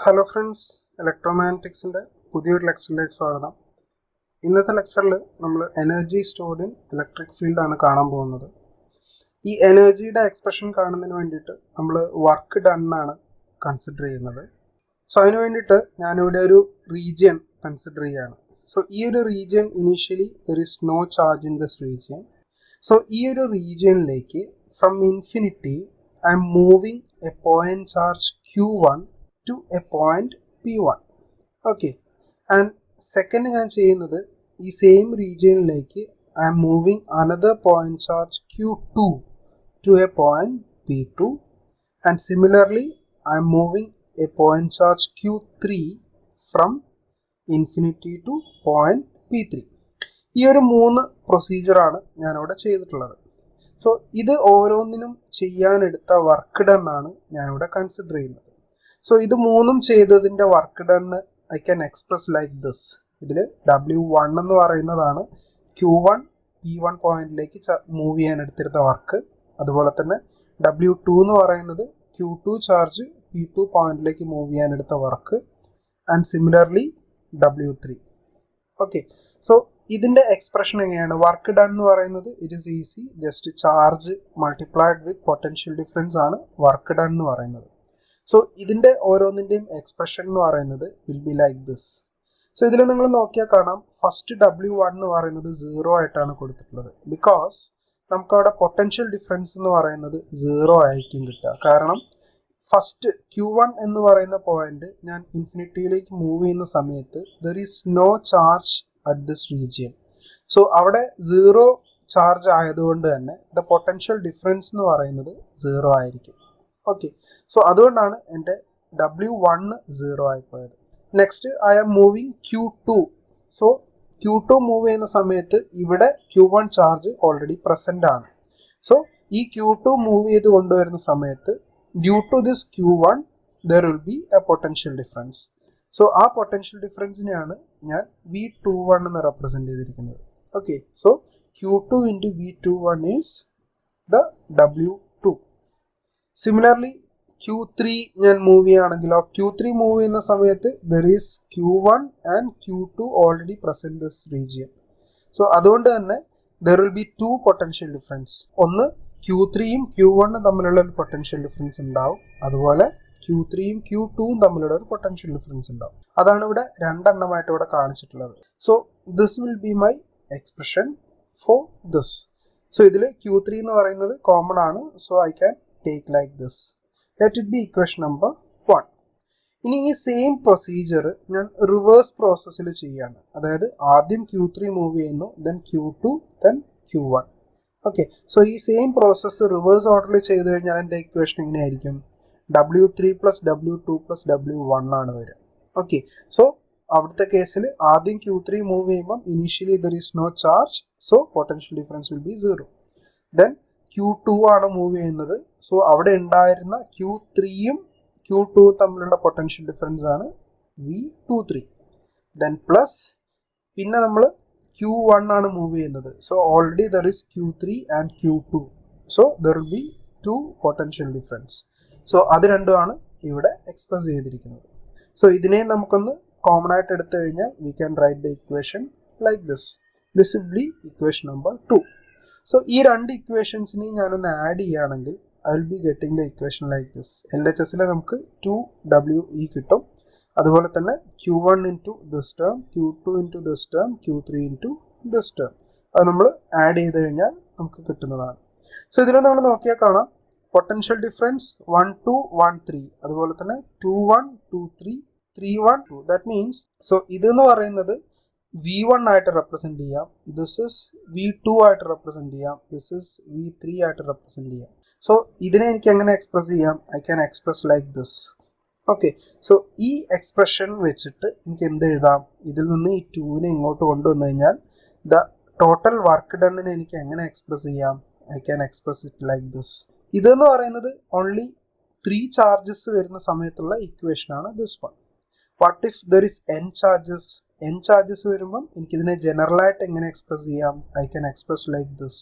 Hello friends, ഇലക്ട്രോമാഗ്നറ്റിക്സിൻ്റെ പുതിയൊരു ലെക്ചറിലേക്ക് സ്വാഗതം. ഇന്നത്തെ ലെക്ചറിൽ നമ്മൾ എനർജി സ്റ്റോർഡ് ഇൻ ഇലക്ട്രിക് ഫീൽഡാണ് കാണാൻ പോകുന്നത്. ഈ എനർജിയുടെ എക്സ്പ്രഷൻ കാണുന്നതിന് വേണ്ടിയിട്ട് നമ്മൾ വർക്ക് ഡൺ ആണ് കൺസിഡർ ചെയ്യുന്നത്. സോ അതിന് വേണ്ടിയിട്ട് ഞാനിവിടെ ഒരു റീജിയൻ കൺസിഡർ ചെയ്യുകയാണ്. സോ ഈ ഒരു region initially there is no charge in this region. So ഈ ഒരു റീജിയനിലേക്ക് from infinity I'm moving a point charge Q1 to a point P1. Okay, and second ഞാൻ ചെയ്യുന്നത് ഈ സെയിം റീജിയനിലേക്ക് I'm moving another point charge Q2 to a point P2, and similarly I'm moving a point charge Q3 from infinity to point P3. ഈ ഒരു 3 പ്രൊസീജിയറാണ് ഞാനിവിടെ ചെയ്തിട്ടുള്ളത്. So ഇത് ഓരോന്നിനും ചെയ്യാനെടുത്ത വർക്ക് ഡൺ ആണ് ഞാനിവിടെ കൺസിഡർ ചെയ്യുന്നത്. സോ ഇത് 3 ചെയ്തതിൻ്റെ work done I can express like this. ഇതിൽ W1 എന്ന് പറയുന്നതാണ് Q1 P1 പോയിന്റിലേക്ക് മൂവ് ചെയ്യാൻ എടുത്തിരുന്ന വർക്ക്. അതുപോലെ തന്നെ W2 എന്ന് പറയുന്നത് Q2 ചാർജ് P2 പോയിന്റിലേക്ക് മൂവ് ചെയ്യാൻ എടുത്ത work. And similarly W3. Okay, so ഇതിൻ്റെ എക്സ്പ്രഷൻ എങ്ങനെയാണ്? വർക്ക് ഡൺ എന്ന് പറയുന്നത് it is easy, just charge multiplied with potential difference ആണ് വർക്ക് ഡൺ എന്ന് പറയുന്നത്. സോ ഇതിൻ്റെ ഓരോന്നിൻ്റെയും എക്സ്പ്രഷൻ എന്ന് പറയുന്നത് will be like this. So ഇതിൽ നിങ്ങൾ നോക്കിയാൽ കാണാം, ഫസ്റ്റ് W1 എന്ന് പറയുന്നത് 0 ആയിട്ടാണ് കൊടുത്തിട്ടുള്ളത്. ബിക്കോസ് നമുക്കവിടെ പൊട്ടൻഷ്യൽ ഡിഫറൻസ് എന്ന് പറയുന്നത് 0 ആയിരിക്കും കിട്ടുക. കാരണം ഫസ്റ്റ് Q1 എന്ന് പറയുന്ന പോയിന്റ് ഞാൻ ഇൻഫിനിറ്റിയിലേക്ക് മൂവ് ചെയ്യുന്ന സമയത്ത് there is no charge at this region. So അവിടെ 0 ചാർജ് ആയതുകൊണ്ട് തന്നെ ദ പൊട്ടൻഷ്യൽ ഡിഫറൻസ് എന്ന് പറയുന്നത് 0 ആയിരിക്കും. ഓക്കെ, സോ അതുകൊണ്ടാണ് എൻ്റെ W1 0 ആയിപ്പോയത്. Next I am moving Q2. So Q2 move ചെയ്യുന്ന സമയത്ത് ഇവിടെ Q1 ചാർജ് ഓൾറെഡി പ്രസൻ്റ് ആണ്. സോ ഈ Q2 മൂവ് ചെയ്ത് കൊണ്ടുവരുന്ന സമയത്ത് due to this Q1 there will be a potential difference. So ആ പൊട്ടൻഷ്യൽ ഡിഫറൻസിനെയാണ് ഞാൻ V21 എന്ന് റെപ്രസെൻറ്റ് ചെയ്തിരിക്കുന്നത്. Okay, so Q2 into V21 is the W2. Similarly Q3 ഞാൻ മൂവ് ചെയ്യുകയാണെങ്കിലോ, Q3 മൂവ് ചെയ്യുന്ന സമയത്ത് there is Q1 and Q2 already present this region. So അതുകൊണ്ട് തന്നെ there will B 2 potential difference. ഒന്ന് Q3യും Q1 തമ്മിലുള്ള ഒരു പൊട്ടൻഷ്യൽ ഡിഫറൻസ് ഉണ്ടാവും. അതുപോലെ Q3യും Q2വും തമ്മിലുള്ള ഒരു പൊട്ടൻഷ്യൽ ഡിഫറൻസ് ഉണ്ടാവും. അതാണ് ഇവിടെ 2 എണ്ണമായിട്ട് ഇവിടെ കാണിച്ചിട്ടുള്ളത്. So this will be my expression for this. So ഇതിൽ Q3 എന്ന് പറയുന്നത് കോമൺ ആണ്. So I can take like this. Let it be equation number 1. ഇനി ഈ സെയിം പ്രൊസീജിയർ ഞാൻ റിവേഴ്സ് പ്രോസസ്സിൽ ചെയ്യാണ്. അതായത് ആദ്യം Q3 മൂവ് ചെയ്യുന്നു, then Q2, then Q1. Okay, so ഈ സെയിം പ്രോസസ്സ് റിവേഴ്സ് ഓർഡറിൽ ചെയ്ത് കഴിഞ്ഞാൽ എൻ്റെ ഇക്വേഷൻ എങ്ങനെയായിരിക്കും? W3 + W2 + W1 ആണ് വരിക. ഓക്കെ, സോ അവിടുത്തെ കേസിൽ ആദ്യം Q3 മൂവ് ചെയ്യുമ്പം initially there is no charge, so potential difference will be 0. Then Q2 ആണ് മൂവ് ചെയ്യുന്നത്. സോ അവിടെ ഉണ്ടായിരുന്ന Q3യും Q2വും തമ്മിലുള്ള പൊട്ടൻഷ്യൽ ഡിഫറൻസ് ആണ് V23. ദെൻ പ്ലസ് പിന്നെ നമ്മൾ Q1 ആണ് മൂവ് ചെയ്യുന്നത്. So already there is Q3 and Q2. So there will B 2 potential difference. So അത് രണ്ടുമാണ് ഇവിടെ എക്സ്പ്രസ് ചെയ്തിരിക്കുന്നത്. സോ ഇതിനെ നമുക്കൊന്ന് കോമൺ ആയിട്ട് എടുത്തു കഴിഞ്ഞാൽ we can write the equation like this. This will be equation number 2. So ഈ 2 ഇക്വേഷൻസിനെയും ഞാനൊന്ന് ആഡ് ചെയ്യുകയാണെങ്കിൽ I will be getting the equation like this. LHSൽ നമുക്ക് 2WE കിട്ടും. അതുപോലെ തന്നെ Q1 into this term, Q2 into this term, Q3 into this term. അത് നമ്മൾ ആഡ് ചെയ്ത് കഴിഞ്ഞാൽ നമുക്ക് കിട്ടുന്നതാണ്. സോ ഇതിൽ നമ്മൾ നോക്കിയാൽ കാണാം, പൊട്ടൻഷ്യൽ ഡിഫറൻസ് 1 2 1 3, അതുപോലെ തന്നെ 2 1 2 3 3 1 2. ദാറ്റ് മീൻസ് സോ ഇതെന്ന് പറയുന്നത് V1 ആയിട്ട് റെപ്രസെൻറ്റ് ചെയ്യാം, ദിസ് ഇസ് V2 ആയിട്ട് റെപ്രസെൻറ്റ് ചെയ്യാം, ദിസ് ഇസ് V3 ആയിട്ട് റെപ്രസെൻറ്റ് ചെയ്യാം. സോ ഇതിനെ എനിക്ക് എങ്ങനെ എക്സ്പ്രസ് ചെയ്യാം? I can express like this. Okay, so ഈ എക്സ്പ്രഷൻ വെച്ചിട്ട് എനിക്ക് എന്ത് എഴുതാം? ഇതിൽ നിന്ന് ഈ 2നെ ഇങ്ങോട്ട് കൊണ്ടുവന്നു കഴിഞ്ഞാൽ ദ ടോട്ടൽ വർക്ക് ഡണ്ണിനെ എനിക്ക് എങ്ങനെ എക്സ്പ്രസ് ചെയ്യാം? I can express it like this. ഇതെന്ന് പറയുന്നത് ഓൺലി 3 ചാർജസ് വരുന്ന സമയത്തുള്ള ഇക്വേഷനാണ് this one. What if there is n charges? n charges വരുമ്പം എനിക്കിതിനെ ജനറലായിട്ട് എങ്ങനെ എക്സ്പ്രസ് ചെയ്യാം? I can express like this.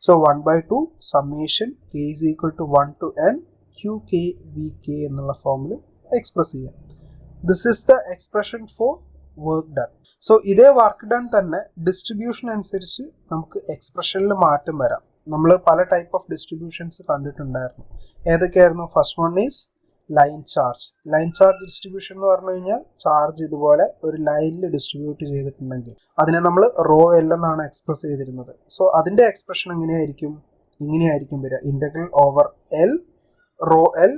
So 1/2 summation k is equal to 1 to n QK VK എന്നുള്ള ഫോമിൽ എക്സ്പ്രസ് ചെയ്യാം. This is the expression for work done. So ഇതേ work done തന്നെ ഡിസ്ട്രിബ്യൂഷൻ അനുസരിച്ച് നമുക്ക് എക്സ്പ്രഷനിൽ മാറ്റം വരാം. നമ്മൾ പല ടൈപ്പ് ഓഫ് ഡിസ്ട്രിബ്യൂഷൻസ് കണ്ടിട്ടുണ്ടായിരുന്നു. ഏതൊക്കെയായിരുന്നു? First one is line charge. Line charge distribution എന്ന് പറഞ്ഞു കഴിഞ്ഞാൽ ചാർജ് ഇതുപോലെ ഒരു ലൈനിൽ ഡിസ്ട്രിബ്യൂട്ട് ചെയ്തിട്ടുണ്ടെങ്കിൽ അതിനെ നമ്മൾ റോ എൽ എന്നാണ് എക്സ്പ്രസ് ചെയ്തിരുന്നത്. സോ അതിൻ്റെ എക്സ്പ്രഷൻ എങ്ങനെയായിരിക്കും? ഇങ്ങനെയായിരിക്കും വരിക. Integral over L rho L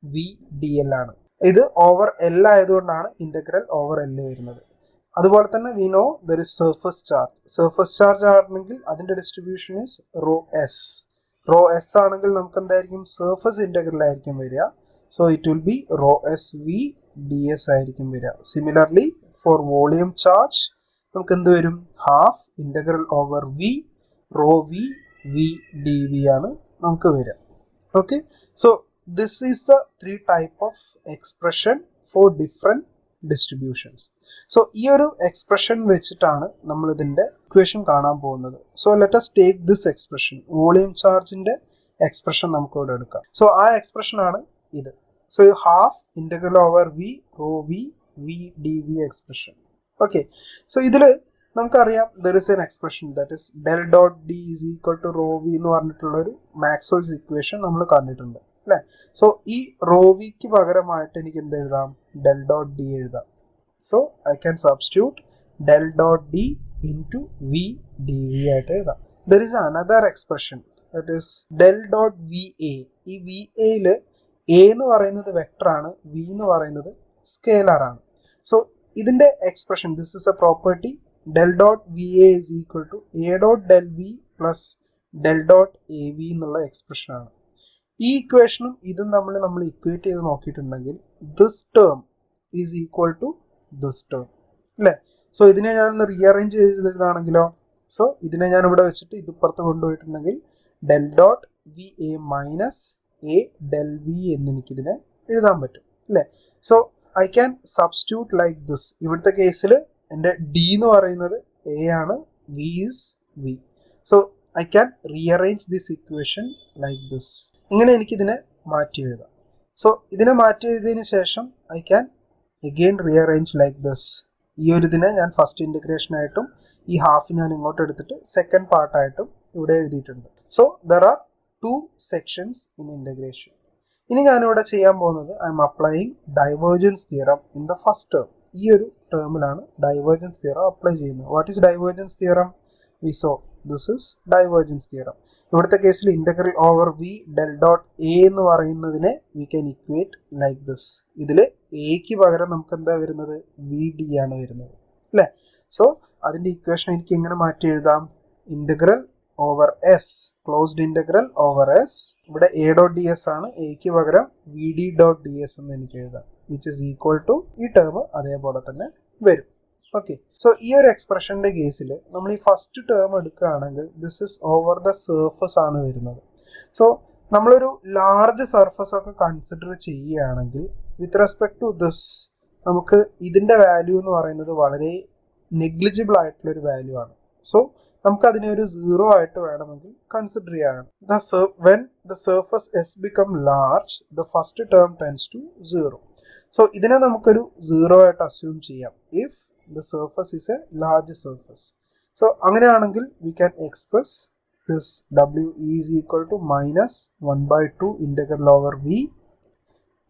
V D L ആണ്. ഇത് ഓവർ എൽ ആയതുകൊണ്ടാണ് ഇൻ്റഗ്രൽ ഓവർ എൽ വരുന്നത്. അതുപോലെ തന്നെ we know there is surface charge. Surface charge ആണെങ്കിൽ അതിൻ്റെ distribution is rho S. Rho S ആണെങ്കിൽ നമുക്ക് എന്തായിരിക്കും? സർഫസ് ഇൻ്റഗ്രൽ ആയിരിക്കും വരിക. So it will be rho S V D S ആയിരിക്കും വരിക. സിമിലർലി ഫോർ വോളിയം ചാർജ് നമുക്ക് എന്ത് വരും? Half integral over V rho V V D V ആണ് നമുക്ക് വരിക. Okay, so this is the 3 type of expression for different distributions. So ഈ ഒരു എക്സ്പ്രഷൻ വെച്ചിട്ടാണ് നമ്മൾ ഇതിൻ്റെ ഇക്വേഷൻ കാണാൻ പോകുന്നത്. So let us take this expression. Volume ചാർജിൻ്റെ എക്സ്പ്രഷൻ നമുക്ക് ഇവിടെ എടുക്കാം. സോ ആ എക്സ്പ്രഷൻ ആണ് ഇത്. So half integral over V rho V V D V expression. Okay, so ഇതിൽ നമുക്കറിയാം there is an expression that is del dot D is equal to rho V എന്ന് പറഞ്ഞിട്ടുള്ള ഒരു മാക്സ്വെൽസ് ഇക്വേഷൻ നമ്മൾ കണ്ടിട്ടുണ്ട് അല്ലേ? സോ ഈ റോ വിക്ക് പകരമായിട്ട് എനിക്ക് എന്ത് എഴുതാം? ഡെൽ ഡോട്ട് ഡി എഴുതാം. So I can substitute del dot D into V D V ആയിട്ട് എഴുതാം. There is another expression that is del dot V A. ഈ വി എയിൽ എ എന്ന് പറയുന്നത് വെക്ടറാണ്, വി എന്ന് പറയുന്നത് സ്കേലറാണ്. സോ ഇതിൻ്റെ expression, this is a property, del dot V A is equal to A dot del V plus del dot A V എന്നുള്ള എക്സ്പ്രഷനാണ്. ഈ ഇക്വേഷനും ഇതും തമ്മിൽ നമ്മൾ ഇക്വേറ്റ് ചെയ്ത് നോക്കിയിട്ടുണ്ടെങ്കിൽ this term is equal to this term അല്ലേ? സോ ഇതിനെ ഞാനൊന്ന് റീഅറേഞ്ച് ചെയ്തിരുന്നാണെങ്കിലോ, സോ ഇതിനെ ഞാൻ ഇവിടെ വെച്ചിട്ട് ഇതിപ്പുറത്ത് കൊണ്ടുപോയിട്ടുണ്ടെങ്കിൽ del dot V A minus A del V എന്ന് എനിക്കിതിനെ എഴുതാൻ പറ്റും അല്ലേ? So I can substitute like this. ഇവിടുത്തെ കേസിൽ എൻ്റെ ഡി എന്ന് പറയുന്നത് എ ആണ്, V is V. So I can rearrange this equation like this. ഇങ്ങനെ എനിക്കിതിനെ മാറ്റി എഴുതാം. സോ ഇതിനെ മാറ്റി എഴുതിയതിന് ശേഷം I can again rearrange like this. ഈ ഒരു ഇതിനെ ഞാൻ ഫസ്റ്റ് ഇൻറ്റഗ്രേഷനായിട്ടും ഈ ഹാഫ് ഞാൻ ഇങ്ങോട്ട് എടുത്തിട്ട് സെക്കൻഡ് പാർട്ടായിട്ടും ഇവിടെ എഴുതിയിട്ടുണ്ട്. So there are 2 sections in integration. ഇനി ഞാനിവിടെ ചെയ്യാൻ പോകുന്നത് I'm applying divergence theorem in the first term. ഈ ഒരു ടേമിലാണ് ഡൈവേർജൻസ് തിയറം അപ്ലൈ ചെയ്യുന്നത്. What is divergence theorem? We so this is divergence theorem. ഇവിടുത്തെ കേസിൽ integral over V del dot A എന്ന് പറയുന്നതിനെ we can equate like this. ഇതിൽ എക്ക് പകരം നമുക്ക് എന്താ വരുന്നത്? വി ഡി ആണ് വരുന്നത് അല്ലേ? സോ അതിൻ്റെ ഇക്വേഷൻ എനിക്ക് എങ്ങനെ മാറ്റി എഴുതാം? Integral over S, closed integral over S. ഇവിടെ എ ഡോട്ട് ഡി എസ് ആണ്, എക്ക് പകരം V D dot D S എന്ന് എനിക്ക് എഴുതാം, വിച്ച് ഇസ് ഈക്വൽ ടു ഈ ടേം അതേപോലെ തന്നെ വരും. ഓക്കെ, സോ ഈ ഒരു എക്സ്പ്രഷൻ്റെ കേസിൽ നമ്മൾ ഈ ഫസ്റ്റ് ടേം എടുക്കുകയാണെങ്കിൽ this is over the surface ആണ് വരുന്നത്. സോ നമ്മളൊരു ലാർജ് സർഫസ് ഒക്കെ കൺസിഡർ ചെയ്യുകയാണെങ്കിൽ വിത്ത് റെസ്പെക്ട് ടു ദിസ് നമുക്ക് ഇതിൻ്റെ വാല്യൂ എന്ന് പറയുന്നത് വളരെ നെഗ്ലിജിബിൾ ആയിട്ടുള്ളൊരു വാല്യൂ ആണ്. സോ നമുക്കതിനെ ഒരു 0 ആയിട്ട് വേണമെങ്കിൽ കൺസിഡർ ചെയ്യാനാണ്. When the surface S become large the first term tends to 0. സോ ഇതിനെ നമുക്കൊരു 0 ആയിട്ട് അസ്യൂം ചെയ്യാം if the surface is a large surface. So അങ്ങനെയാണെങ്കിൽ we can express this W is equal to minus 1/2 integral over V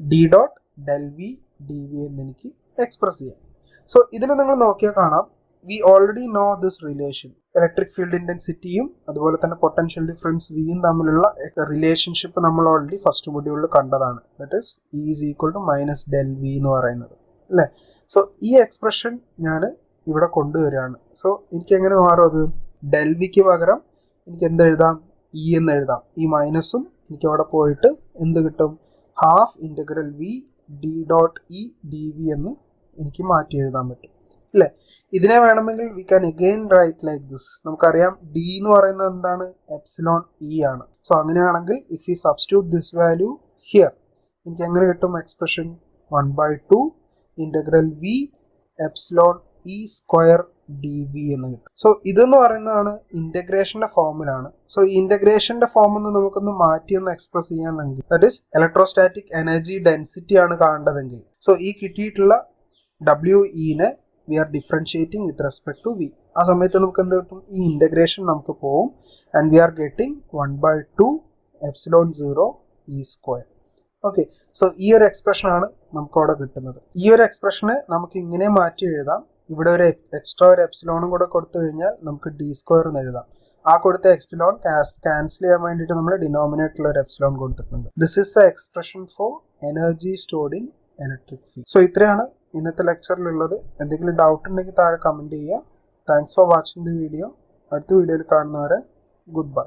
d dot del V dV എന്ന് എനിക്ക് express ചെയ്യാം. So ഇതിൽ നിങ്ങൾ നോക്കിയാൽ കാണാം we already know this relation. Electric field ഇൻറ്റൻസിറ്റിയും അതുപോലെ തന്നെ പൊട്ടൻഷ്യൽ ഡിഫറൻസ് വിയും തമ്മിലുള്ള റിലേഷൻഷിപ്പ് നമ്മൾ ഓൾറെഡി ഫസ്റ്റ് മൊഡ്യൂളിൽ കണ്ടതാണ്. That is E is equal to minus del V എന്ന് പറയുന്നത് അല്ലേ? സോ ഈ എക്സ്പ്രഷൻ ഞാൻ ഇവിടെ കൊണ്ടുവരികയാണ്. സോ എനിക്ക് എങ്ങനെ മാറും അത്? ഡെൽ വിക്ക് പകരം എനിക്ക് എന്ത് എഴുതാം? ഇ എന്ന് എഴുതാം. ഈ മൈനസും എനിക്ക് അവിടെ പോയിട്ട് എന്ത് കിട്ടും? Half integral V D dot E D V എന്ന് എനിക്ക് മാറ്റി എഴുതാൻ പറ്റും അല്ലേ? ഇതിനെ വേണമെങ്കിൽ we can again write like this. നമുക്കറിയാം ഡി എന്ന് പറയുന്നത് എന്താണ്? എപ്സിലോൺ ഇ ആണ്. സോ അങ്ങനെയാണെങ്കിൽ if you substitute this value here എനിക്ക് എങ്ങനെ കിട്ടും expression? 1/2 integral v epsilon E square D V എന്ന് കിട്ടും. സോ ഇതെന്ന് പറയുന്നതാണ് ഇന്റഗ്രേഷന്റെ ഫോമിലാണ്. സോ ഈ ഇന്റഗ്രേഷന്റെ ഫോം ഒന്ന് നമുക്കൊന്ന് മാറ്റി ഒന്ന് എക്സ്പ്രസ് ചെയ്യാനെങ്കിൽ that is electrostatic energy density ആണ് കാണേണ്ടതെങ്കിൽ സോ ഈ കിട്ടിയിട്ടുള്ള ഡബ്ല്യു ഇനെ we are differentiating with respect to V. ആ സമയത്ത് നമുക്ക് എന്ത് കിട്ടും? ഈ ഇന്റഗ്രേഷൻ നമുക്ക് പോവും and we are getting 1/2 epsilon 0 E square. Okay, so ഈ ഒരു എക്സ്പ്രഷൻ ആണ് നമുക്ക് അവിടെ കിട്ടുന്നത്. ഈ ഒരു എക്സ്പ്രഷനെ നമുക്ക് ഇങ്ങനെ മാറ്റി എഴുതാം. ഇവിടെ ഒരു എക്സ്ട്രാ ഒരു എപ്സിലോണും കൂടെ കൊടുത്തു കഴിഞ്ഞാൽ നമുക്ക് ഡി സ്ക്വയർ എന്ന് എഴുതാം. ആ കൊടുത്ത എപ്സിലോൺ ക്യാൻസൽ ചെയ്യാൻ വേണ്ടിയിട്ട് നമ്മൾ ഡിനോമിനേറ്ററിൽ ഒരു എപ്സിലോൺ കൊടുത്തിട്ടുണ്ട്. This is the expression for energy stored in electric field. So ഇത്രയാണ് ഇന്നത്തെ ലെക്ചറിലുള്ളത്. എന്തെങ്കിലും ഡൗട്ട് ഉണ്ടെങ്കിൽ താഴെ കമൻറ്റ് ചെയ്യുക. Thanks for watching the video. അടുത്ത വീഡിയോയിൽ കാണുന്നവരെ ഗുഡ് ബൈ.